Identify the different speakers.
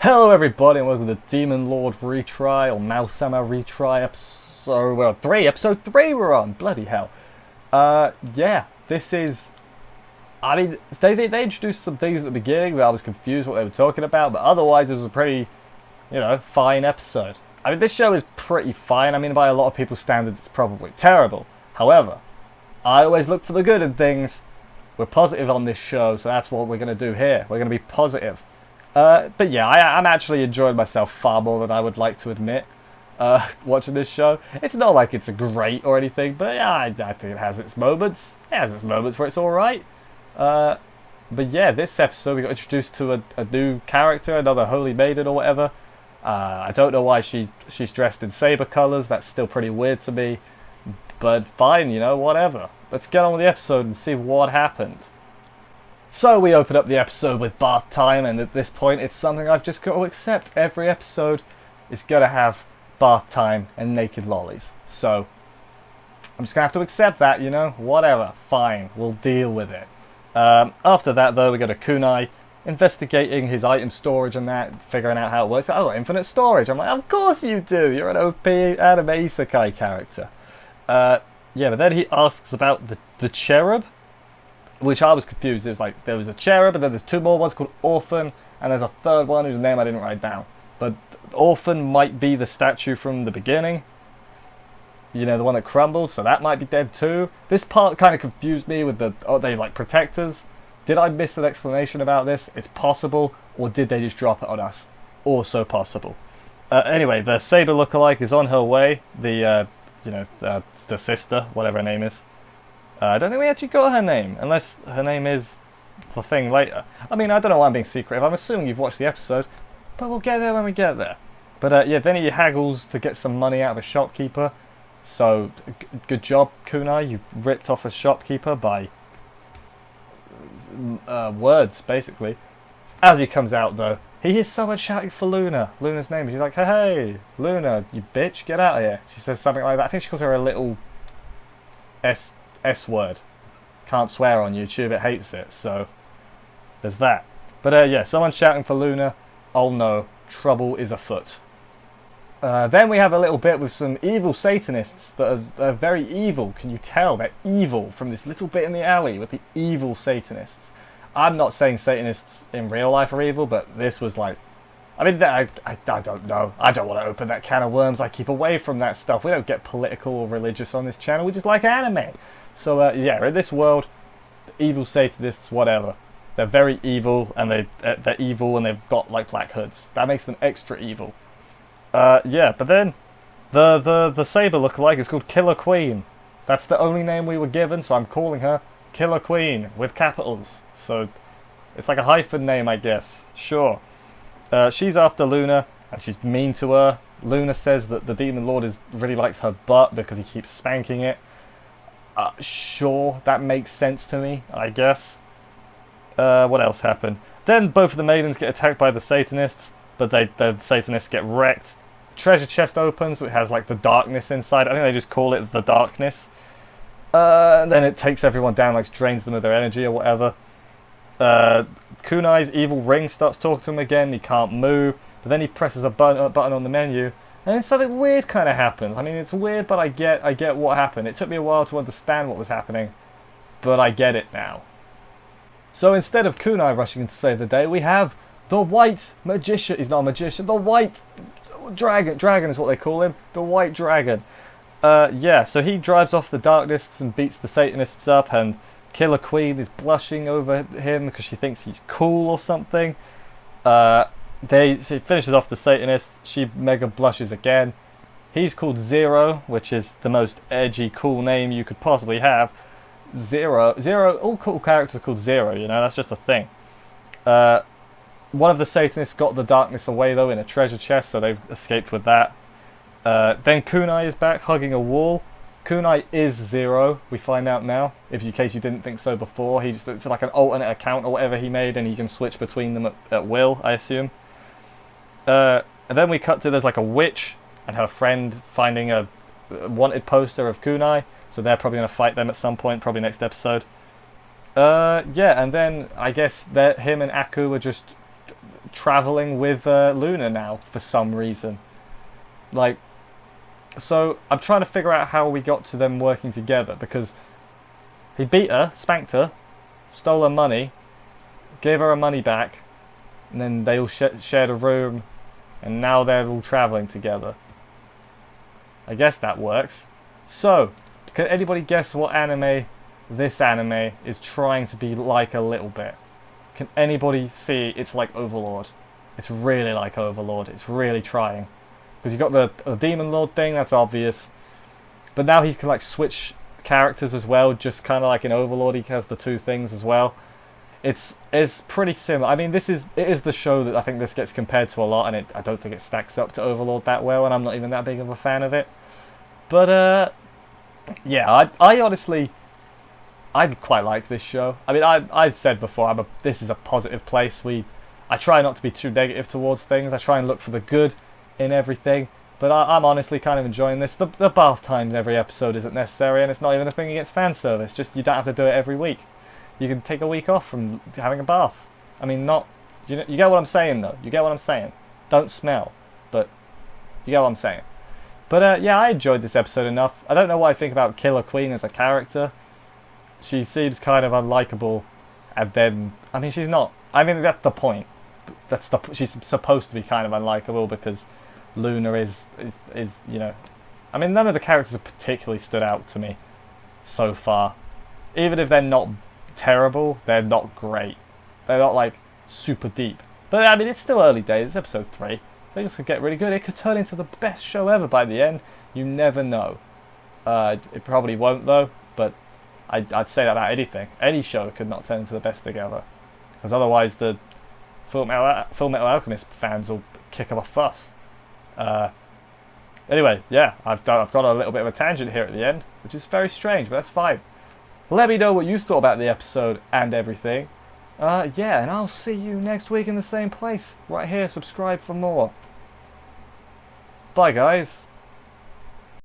Speaker 1: Hello everybody and welcome to Demon Lord Retry, or Maou-sama Retry episode 3 we're on, bloody hell. Yeah, this is, they introduced some things at the beginning that I was confused what they were talking about, but otherwise it was a pretty, fine episode. I mean, this show is pretty fine. I mean, by a lot of people's standards it's probably terrible. However, I always look for the good in things. We're positive on this show, so that's what we're going to do here. We're going to be positive. But yeah, I'm actually enjoying myself far more than I would like to admit watching this show. It's not like it's great or anything, but yeah, I think it has its moments. It has its moments where it's alright. But yeah, this episode we got introduced to a new character, another holy maiden or whatever. I don't know why she's dressed in saber colours. That's still pretty weird to me. But fine, whatever. Let's get on with the episode and see what happened. So we open up the episode with bath time, and at this point it's something I've just got to accept. Every episode is going to have bath time and naked lollies. So I'm just going to have to accept that, whatever, fine, we'll deal with it. After that though, we go to Kunai, investigating his item storage and that, figuring out how it works. Oh, infinite storage. I'm like, of course you do, you're an OP anime isekai character. Yeah, but then he asks about the cherub, which I was confused. It was like there was a cherub, and then there's two more ones called Orphan, and there's a third one whose name I didn't write down. But Orphan might be the statue from the beginning. The one that crumbled, so that might be dead too. This part kind of confused me with are they like protectors? Did I miss an explanation about this? It's possible, or did they just drop it on us? Also possible. Anyway, the Saber lookalike is on her way. The sister, whatever her name is. I don't think we actually got her name, unless her name is the thing later. I mean, I don't know why I'm being secretive. I'm assuming you've watched the episode, but we'll get there when we get there. But yeah, then he haggles to get some money out of a shopkeeper. So, good job, Kunai. You ripped off a shopkeeper by words, basically. As he comes out, though, he hears someone shouting for Luna. Luna's name. He's like, hey, Luna, you bitch, get out of here. She says something like that. I think she calls her a little S word. Can't swear on YouTube, it hates it, so there's that. But yeah, someone's shouting for Luna. Oh no, trouble is afoot. Then we have a little bit with some evil Satanists that are very evil. Can you tell? They're evil from this little bit in the alley with the evil Satanists. I'm not saying Satanists in real life are evil, but this was like, I mean, I don't know. I don't want to open that can of worms. I keep away from that stuff. We don't get political or religious on this channel. We just like anime. So yeah, in this world, evil Satanists, whatever, they're very evil, and they're evil, and they've got like black hoods. That makes them extra evil. Yeah, but then the Saber lookalike is called Killer Queen. That's the only name we were given, so I'm calling her Killer Queen with capitals. So it's like a hyphen name, I guess. Sure. She's after Luna, and she's mean to her. Luna says that the Demon Lord really likes her butt because he keeps spanking it. Sure, that makes sense to me, I guess. What else happened? Then both of the maidens get attacked by the Satanists, but the Satanists get wrecked. Treasure chest opens, it has like the darkness inside. I think they just call it the darkness. And then it takes everyone down, like drains them of their energy or whatever. Kunai's evil ring starts talking to him again. He can't move, but then he presses a button on the menu, and then something weird kind of happens. I mean, it's weird, but I get what happened. It took me a while to understand what was happening, but I get it now. So instead of Kunai rushing in to save the day, we have the white magician. He's not a magician. The white dragon. Dragon is what they call him. The white dragon. Yeah, so he drives off the darkness and beats the Satanists up, and Killer Queen is blushing over him because she thinks he's cool or something. She finishes off the Satanists. She mega blushes again. He's called Zero, which is the most edgy, cool name you could possibly have. Zero. All cool characters called Zero. That's just a thing. One of the Satanists got the darkness away though in a treasure chest, so they've escaped with that. Then Kunai is back hugging a wall. Kunai is Zero, we find out now, in case you didn't think so before. It's like an alternate account or whatever he made, and he can switch between them at will, I assume. And then we cut to, there's like a witch and her friend finding a wanted poster of Kunai, so they're probably going to fight them at some point, probably next episode. Yeah, and then I guess that him and Aku are just traveling with Luna now for some reason. Like, so I'm trying to figure out how we got to them working together, because he beat her, spanked her, stole her money, gave her money back, and then they all shared a room, and now they're all traveling together. I guess that works. So, can anybody guess what anime this anime is trying to be like a little bit? Can anybody see it's like Overlord? It's really like Overlord. It's really trying. Because you got the Demon Lord thing, that's obvious. But now he can like switch characters as well, just kind of like in Overlord he has the two things as well. It's pretty similar. I mean, it is the show that I think this gets compared to a lot, and I don't think it stacks up to Overlord that well, and I'm not even that big of a fan of it. But yeah, I honestly, I quite like this show. I mean, I said before, this is a positive place. I try not to be too negative towards things. I try and look for the good in everything. But I'm honestly kind of enjoying this. The bath times every episode isn't necessary, and it's not even a thing against fan service. Just you don't have to do it every week. You can take a week off from having a bath. I mean, you get what I'm saying though. You get what I'm saying. Don't smell, but you get what I'm saying. But yeah, I enjoyed this episode enough. I don't know what I think about Killer Queen as a character. She seems kind of unlikable, and then I mean she's not. I mean that's the point. She's supposed to be kind of unlikable because Luna is you know. I mean none of the characters have particularly stood out to me so far. Even if they're not terrible, they're not great. They're not like super deep. But I mean it's still early days. It's episode 3. Things could get really good. It could turn into the best show ever by the end. You never know. It probably won't though, but I'd say that about anything. Any show could not turn into the best thing ever, because otherwise the Full Metal Alchemist fans will kick up a fuss. Anyway, yeah, I've got a little bit of a tangent here at the end, which is very strange, but that's fine. Let me know what you thought about the episode and everything. Yeah, and I'll see you next week in the same place, right here. Subscribe for more. Bye, guys.